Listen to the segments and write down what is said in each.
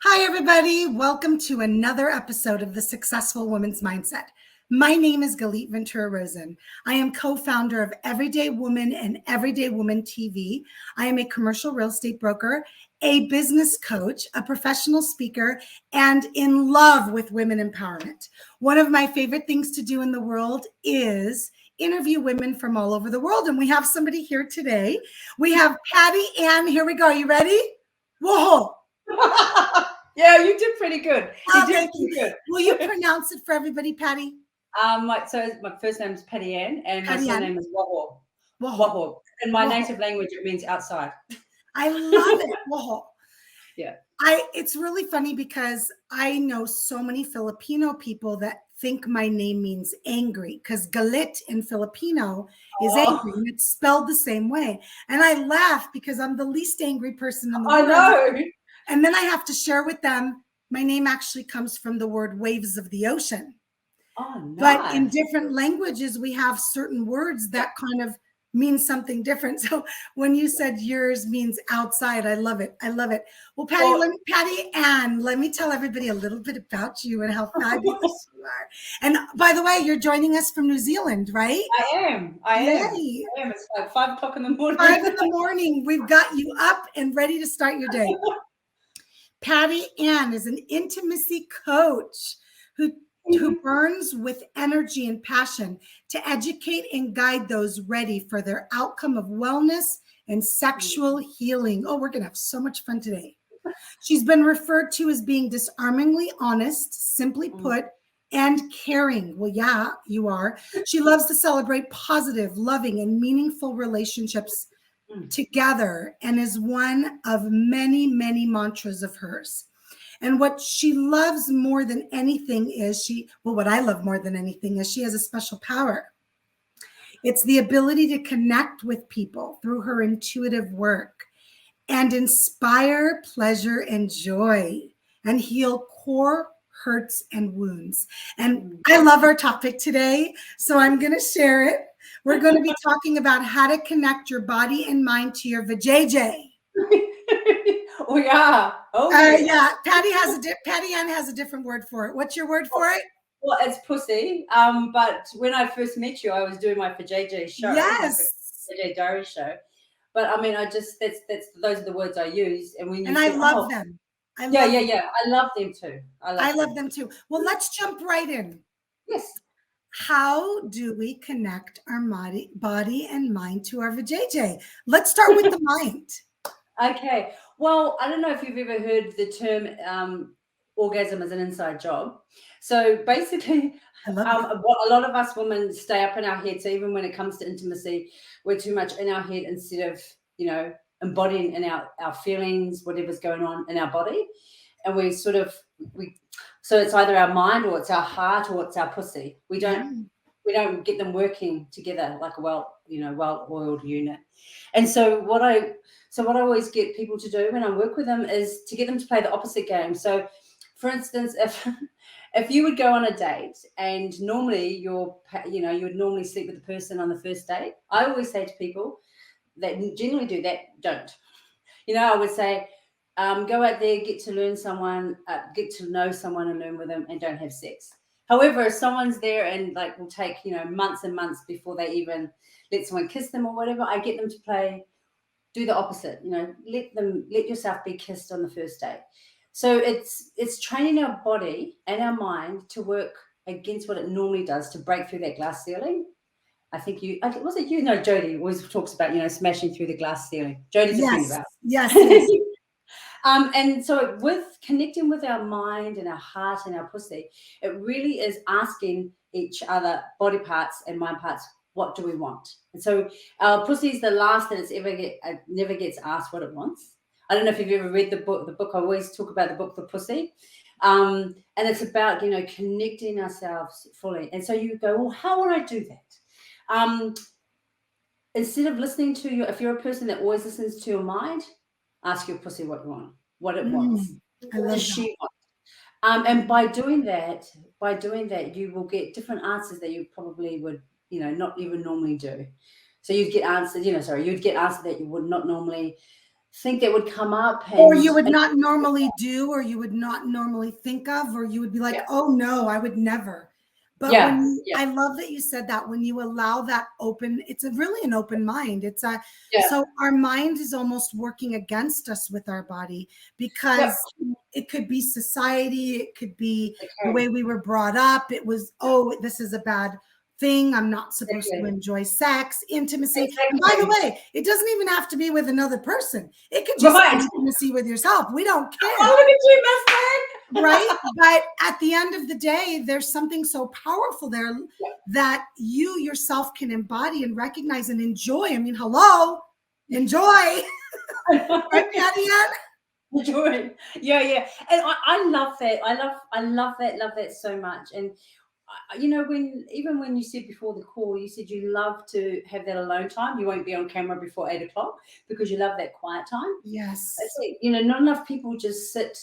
Hi, everybody. Welcome to another episode of The Successful Woman's Mindset. My name is Galit Ventura Rosen. I am co-founder of Everyday Woman and Everyday Woman TV. I am a commercial real estate broker, a business coach, a professional speaker, and in love with women empowerment. One of my favorite things to do in the world is interview women from all over the world. And we have somebody here today. We have Patty Ann. Here we go. Are you ready? Waho. Yeah, you did pretty good. Thank you. Good. Will you pronounce it for everybody, Patty? My first name is Patty Ann, and my surname is Waho. Waho. In my native language, it means outside. I love it. Waho. Yeah. It's really funny because I know so many Filipino people that think my name means angry, because Galit in Filipino is angry, and it's spelled the same way. And I laugh because I'm the least angry person in the world. I know. And then I have to share with them, my name actually comes from the word waves of the ocean. Oh, nice. But in different languages, we have certain words that kind of mean something different. So when you said yours means outside, I love it. I love it. Well, Patty Ann, let me tell everybody a little bit about you and how fabulous you are. And by the way, you're joining us from New Zealand, right? I am. It's like 5 o'clock in the morning. 5 in the morning. We've got you up and ready to start your day. Patty Ann is an intimacy coach who burns with energy and passion to educate and guide those ready for their outcome of wellness and sexual healing. Oh, we're going to have so much fun today. She's been referred to as being disarmingly honest, simply put, and caring. Well, yeah, you are. She loves to celebrate positive, loving, and meaningful relationships together, and is one of many, many mantras of hers. And what she loves more than anything is what I love more than anything is she has a special power. It's the ability to connect with people through her intuitive work and inspire pleasure and joy and heal core hurts and wounds. And I love our topic today, so I'm going to share it. We're going to be talking about how to connect your body and mind to your vajayjay. Oh yeah. Yeah. Patty Ann has a different word for it. What's your word for it? Well, it's pussy. But when I first met you, I was doing my vajayjay show. Yes. Vajay Diary show. But I mean, that's those are the words I use, and I love them. I love them too. I love them too. Well, let's jump right in. Yes. How do we connect our body and mind to our vajayjay? Let's start with the mind. Okay. Well, I don't know if you've ever heard the term orgasm as an inside job. So basically, what a lot of us women stay up in our head. So even when it comes to intimacy, we're too much in our head instead of, embodying in our feelings, whatever's going on in our body. And so it's either our mind or it's our heart or it's our pussy. We don't get them working together like a well-oiled unit. And so what I always get people to do when I work with them is to get them to play the opposite game. So for instance, if you would go on a date and normally you would normally sleep with the person on the first date, I always say to people that generally do that, don't. I would say, go out there, get to know someone and learn with them, and don't have sex. However, if someone's there and will take, months and months before they even let someone kiss them or whatever, I get them to do the opposite. Let yourself be kissed on the first date. So it's training our body and our mind to work against what it normally does to break through that glass ceiling. I think Jody always talks about, smashing through the glass ceiling. Jody's a friend of ours. Yes. And so with connecting with our mind and our heart and our pussy, it really is asking each other body parts and mind parts, what do we want? And so our pussy is the last that never gets asked what it wants. I don't know if you've ever read the book. I always talk about the book, The Pussy. And it's about, connecting ourselves fully. And so you go, well, how would I do that? Instead of listening to if you're a person that always listens to your mind, ask your pussy what it wants. What does she want? And by doing that, you will get different answers that you probably would, not even normally do. So you'd get answers, that you would not normally think that would come up, or you would not normally do, or you would not normally think of, or you would be like, Yeah. oh no, I would never. But Yeah, when yeah. I love that you said that, when you allow that open, it's really an open mind. It's a, Yeah. so our mind is almost working against us with our body, because it could be society, it could be the way we were brought up. It was, oh, this is a bad thing. I'm not supposed to enjoy sex, intimacy. And by the way, it doesn't even have to be with another person. It could just be intimacy with yourself. We don't care. Oh, look at you, best friend. Right? But at the end of the day, there's something so powerful there that you yourself can embody and recognize and enjoy. I mean, hello, enjoy. Right, Patty Ann? Enjoy. Yeah. And I love that. I love that so much. And you know, when you said before the call, you said you love to have that alone time. You won't be on camera before 8 o'clock because you love that quiet time. Yes. I think, you know, not enough people just sit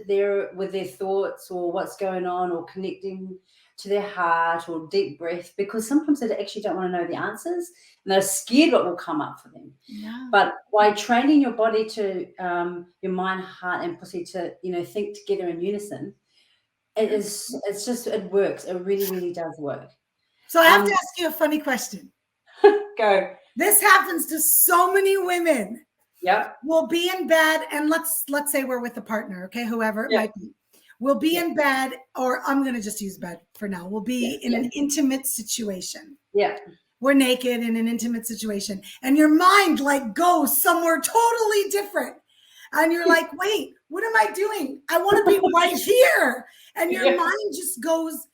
there with their thoughts or what's going on or connecting to their heart or deep breath, because sometimes they actually don't want to know the answers and they're scared what will come up for them. Yeah. But by training your body to your mind, heart, and pussy to, you know, think together in unison, it works. It really, really does work. So I have to ask you a funny question. Go. This happens to so many women. Yeah. We'll be in bed, and let's say we're with a partner, okay, whoever it might be. We'll be in bed, or I'm going to just use bed for now. We'll be in an intimate situation. Yeah. We're naked in an intimate situation, and your mind like goes somewhere totally different. And you're like, wait, what am I doing? I want to be right here. And your mind just goes,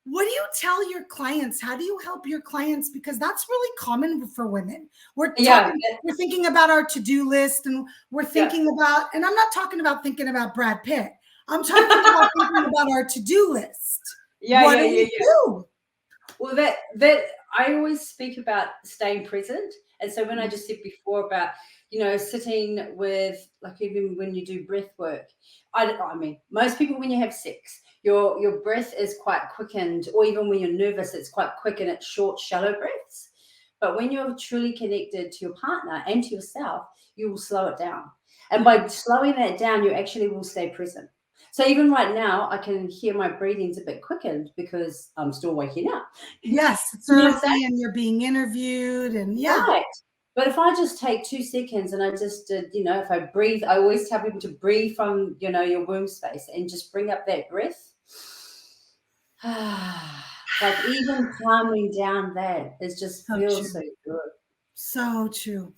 what do you tell your clients? How do you help your clients? Because that's really common for women. We're thinking about our to-do list, and we're thinking about, and I'm not talking about thinking about Brad Pitt. I'm talking about thinking about our to-do list. What do we do? Well, that I always speak about staying present. And so when I just said before about, you know, sitting with, like, even when you do breath work, I mean, most people, when you have sex, your breath is quite quickened, or even when you're nervous, it's quite quick and it's short, shallow breaths. But when you're truly connected to your partner and to yourself, you will slow it down. And by slowing that down, you actually will stay present. So even right now, I can hear my breathing's a bit quickened because I'm still waking up. Yes, it's early and you're being interviewed, and Right. But if I just take 2 seconds and I just did, you know, if I breathe, I always tell people to breathe from, you know, your womb space and just bring up that breath. Like, even calming down that, it just feels so good. So true.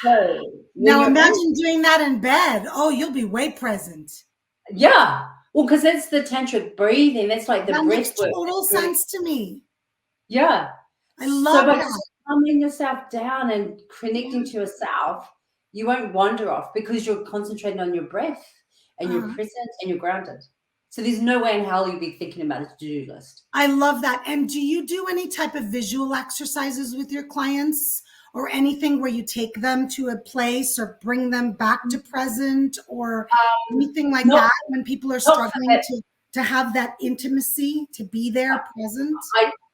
So now imagine doing that in bed. Oh, you'll be way present. Yeah. Well, because that's the tantric breathing. That's like the that breath makes total sense to me. Yeah. I love that. Calming yourself down and connecting to yourself, you won't wander off because you're concentrating on your breath and you're present and you're grounded. So there's no way in hell you'd be thinking about a to-do list. I love that. And do you do any type of visual exercises with your clients, or anything where you take them to a place or bring them back to present, or anything like that when people are struggling to have that intimacy, to be there present?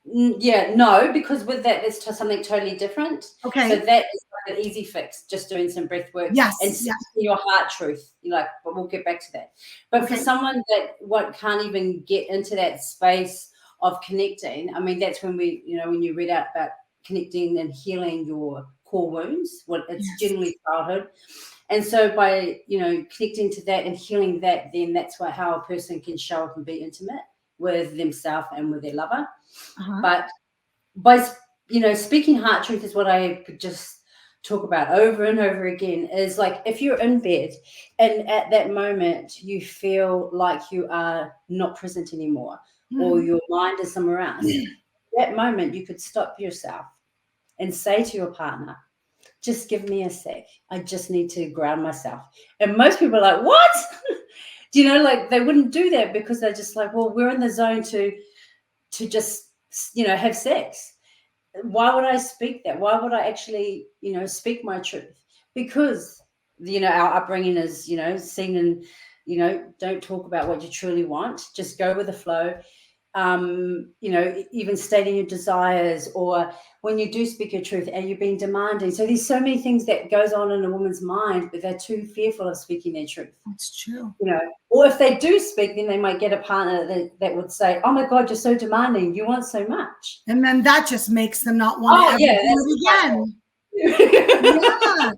No, because with that, it's something totally different. Okay. So that is like an easy fix, just doing some breath work. Yes. And your heart truth. But we'll get back to that. But for someone that can't even get into that space of connecting, I mean, that's when when you read out about connecting and healing your core wounds, it's generally childhood. And so by, connecting to that and healing that, then that's how a person can show up and be intimate with themselves and with their lover. But by, speaking heart truth is what I could just talk about over and over again, is like, if you're in bed and at that moment you feel like you are not present anymore, or your mind is somewhere else, that moment you could stop yourself and say to your partner, just give me a sec. I just need to ground myself. And most people are like, what? They wouldn't do that because they're just like, well, we're in the zone to just, have sex. Why would I speak that? Why would I actually, speak my truth? Because, our upbringing is, seen and, don't talk about what you truly want. Just go with the flow. even stating your desires, or when you do speak your truth, are you being demanding? So there's so many things that goes on in a woman's mind, but they're too fearful of speaking their truth. That's true. Or if they do speak, then they might get a partner that would say, oh my God, you're so demanding. You want so much. And then that just makes them not want to ever do it again. Yeah.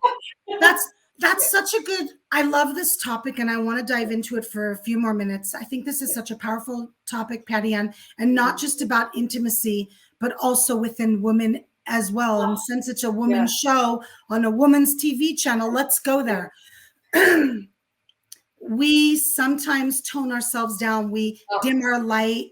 That's such a good, I love this topic, and I want to dive into it for a few more minutes. I think this is such a powerful topic, Patty Ann, and not just about intimacy, but also within women as well. And since it's a woman's show on a woman's TV channel, let's go there. We sometimes tone ourselves down. We dim our light.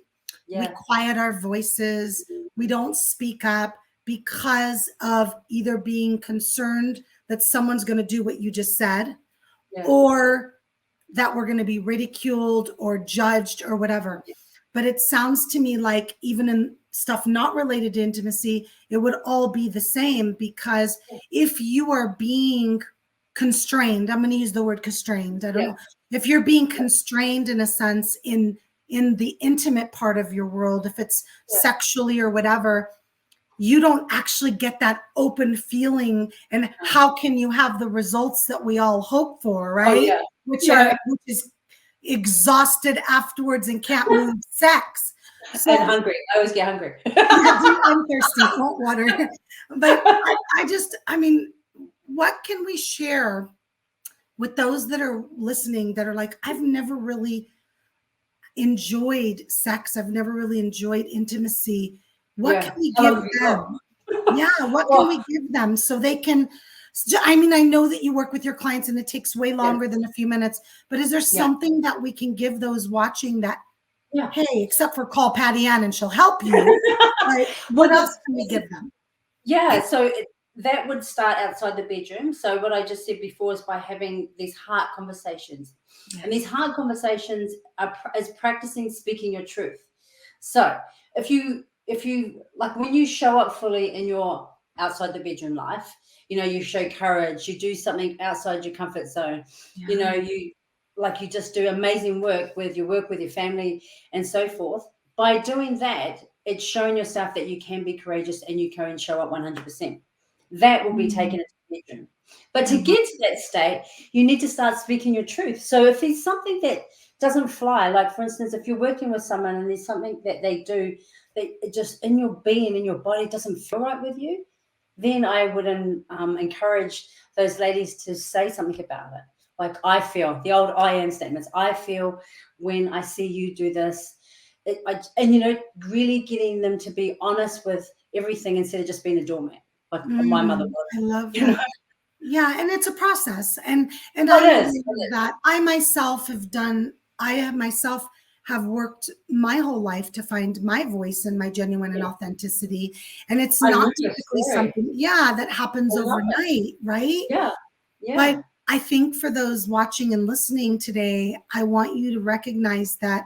We quiet our voices. We don't speak up because of either being concerned that someone's going to do what you just said, or that we're going to be ridiculed or judged or whatever. But it sounds to me like even in stuff not related to intimacy, it would all be the same, because if you are being constrained, I'm going to use the word constrained. I don't know. If you're being constrained in a sense in the intimate part of your world, if it's sexually or whatever, you don't actually get that open feeling. And how can you have the results that we all hope for, right? Which is exhausted afterwards and can't move sex. So, and hungry. I always get hungry. I'm thirsty, salt water. But I mean, what can we share with those that are listening that are like, I've never really enjoyed sex. I've never really enjoyed intimacy. What can we give them? What can we give them so they can, I mean, I know that you work with your clients and it takes way longer than a few minutes, but is there something that we can give those watching that, hey, except for call Patty Ann and she'll help you. Right? What else can we give them? So that would start outside the bedroom. So what I just said before is by having these heart conversations. And these heart conversations is practicing speaking your truth. So if you like, when you show up fully in your outside the bedroom life, you show courage, you do something outside your comfort zone, you just do amazing work with your family and so forth. By doing that, it's showing yourself that you can be courageous and you can show up 100%. That will be taken into the bedroom. But to get to that state, you need to start speaking your truth. So if there's something that doesn't fly, like for instance, if you're working with someone and there's something that they do that just in your being, in your body doesn't feel right with you, then I would encourage those ladies to say something about it. Like, I feel, the old I am statements. I feel when I see you do this. Really getting them to be honest with everything instead of just being a doormat, like my mother was. I love that. Yeah, and it's a process. And I know that I myself have worked my whole life to find my voice and my genuine and authenticity. And it's not typically something, that happens overnight, right? Yeah. But I think for those watching and listening today, I want you to recognize that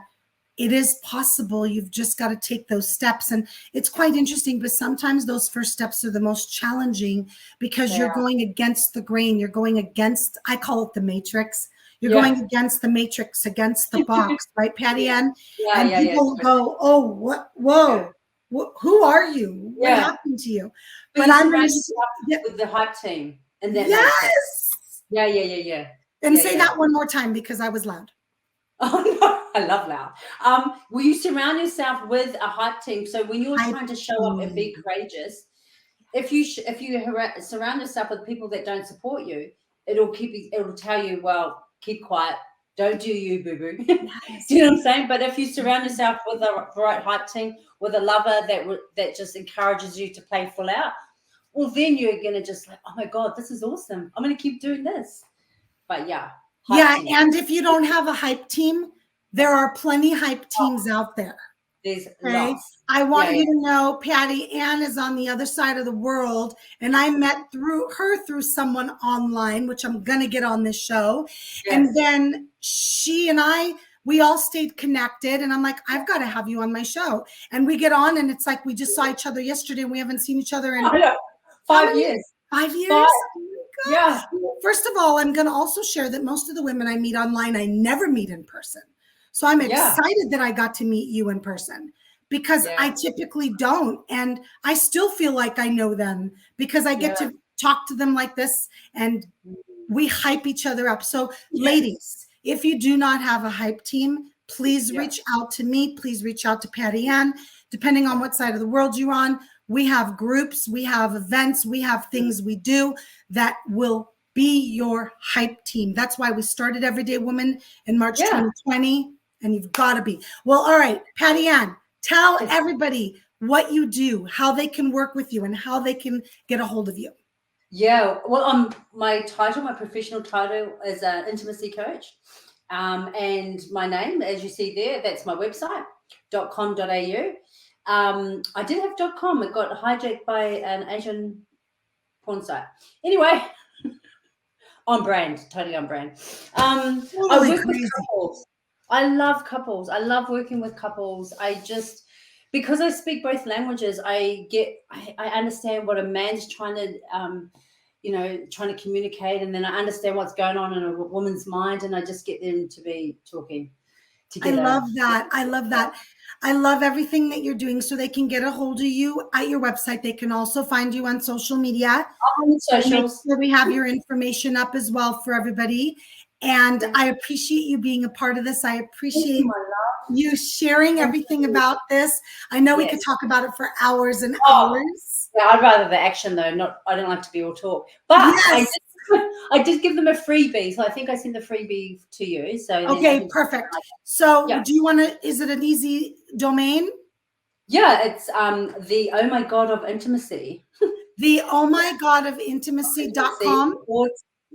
it is possible. You've just got to take those steps. And it's quite interesting, but sometimes those first steps are the most challenging because you're going against the grain. You're going against, I call it the matrix. You're going against the matrix, against the box, right, Patty Ann? And people go, oh, what? Whoa. Who are you? What happened to you? But I'm with the hype team. And then Yeah. And say that one more time because I was loud. Oh no, I love loud. Will you surround yourself with a hype team? So when you're trying to show up and be courageous, if you surround yourself with people that don't support you, it'll tell you, well, keep quiet, don't do you, boo boo. Do you know what I'm saying? But if you surround yourself with the right hype team, with a lover that just encourages you to play full out, well, then you're gonna just like, oh my God, this is awesome. I'm gonna keep doing this. But team. And if you don't have a hype team, there are plenty hype teams out there. There's lots. I want you to know Patty Ann is on the other side of the world, and I met through someone online, which I'm gonna get on this show. And then she and we all stayed connected, and I'm like, I've got to have you on my show. And we get on, and it's like we just saw each other yesterday, and we haven't seen each other in 5 years. 5 years? 5. Yeah. First of all, I'm going to also share that most of the women I meet online, I never meet in person. So I'm excited that I got to meet you in person. because I typically don't. And I still feel like I know them because I get to talk to them like this and we hype each other up. So ladies, if you do not have a hype team, please reach out to me. Please reach out to Patty Ann, depending on what side of the world you're on. We have groups, we have events, we have things we do that will be your hype team. That's why we started Everyday Woman in March 2020, and you've got to be. Well, all right, Patty Ann, tell everybody what you do, how they can work with you, and how they can get a hold of you. Yeah, well, my professional title is an intimacy coach. And my name, as you see there, that's my website, .com.au. I did have .com. It got hijacked by an Asian porn site. Anyway, on brand, totally on brand. I work with couples. I love couples. I love working with couples. Because I speak both languages, I understand what a man's trying to communicate, and then I understand what's going on in a woman's mind, and I just get them to be talking together. I love that. I love that. I love everything that you're doing, so they can get a hold of you at your website. They can also find you on social media. On socials. So we have your information up as well for everybody. And I appreciate you being a part of this. I appreciate you sharing everything about this. I know we could talk about it for hours and hours. Yeah, I'd rather the action though. I don't like to be all talk. But I did give them a freebie. So I think I sent the freebie to you. So okay, perfect. So do you want to, is it an easy domain? Yeah, it's the Oh My God of Intimacy. The Oh My God of Intimacy.com.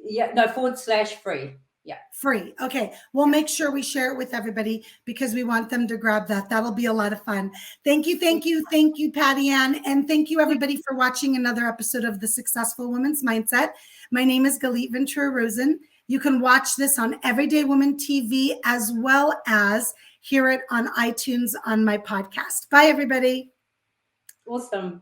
/free. Yeah. Free. Okay. We'll make sure we share it with everybody because we want them to grab that. That'll be a lot of fun. Thank you. Thank you. Thank you, Patty Ann. And thank you everybody for watching another episode of The Successful Woman's Mindset. My name is Galit Ventura Rosen. You can watch this on Everyday Woman TV as well as hear it on iTunes on my podcast. Bye, everybody. Awesome.